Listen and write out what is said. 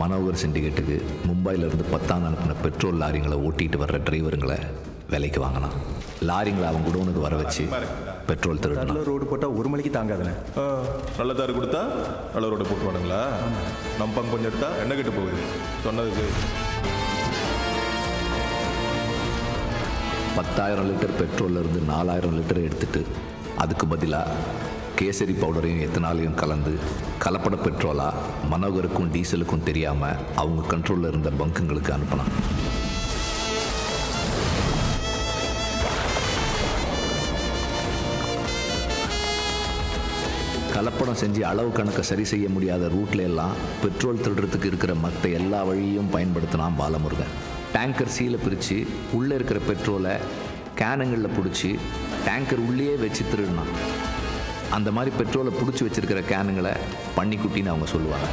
மனோகர் சிண்டிகேட்டுக்கு மும்பையிலேருந்து 10 அனுப்பின பெட்ரோல் லாரிங்களை ஓட்டிகிட்டு வர்ற டிரைவருங்களை விலைக்கு வாங்கினான். லாரிங்களை அவன் குடோனுக்கு வர வச்சு பெட்ரோல் திருடணும். நல்ல ரோடு போட்டால் ஒரு மணிக்கு தாங்காதுண்ணே. நல்ல தாரு கொடுத்தா நல்ல ரோடு போட்டுவானுங்களா? நம்ம பங்கு கொஞ்சம் எடுத்தா என்ன கெட்டு போகுது சொன்னதுக்கு. 10,000 லிட்டர் பெட்ரோல்லேருந்து 4,000 லிட்டர் எடுத்துட்டு அதுக்கு பதிலாக கேசரி பவுடரையும் எத்தனாலையும் கலந்து கலப்பட பெட்ரோலாக மனோகருக்கும் டீசலுக்கும் தெரியாமல் அவங்க கண்ட்ரோலில் இருந்த பங்குங்களுக்கு அனுப்பினான். கலப்படம் செஞ்சு அளவு கணக்கை சரி செய்ய முடியாத ரூட்ல எல்லாம் பெட்ரோல் திருடுறதுக்கு இருக்கிற மற்ற எல்லா வழியையும் பயன்படுத்தினான் பாலமுருகன். டேங்கர் சீலை பிரித்து உள்ளே இருக்கிற பெட்ரோலை கேனுங்களில் பிடிச்சி டேங்கர் உள்ளே வச்சு திருடினான். அந்த மாதிரி பெட்ரோலை பிடிச்சி வச்சிருக்கிற கேனுங்களை பன்னிக்குட்டின்னு அவங்க சொல்லுவாங்க.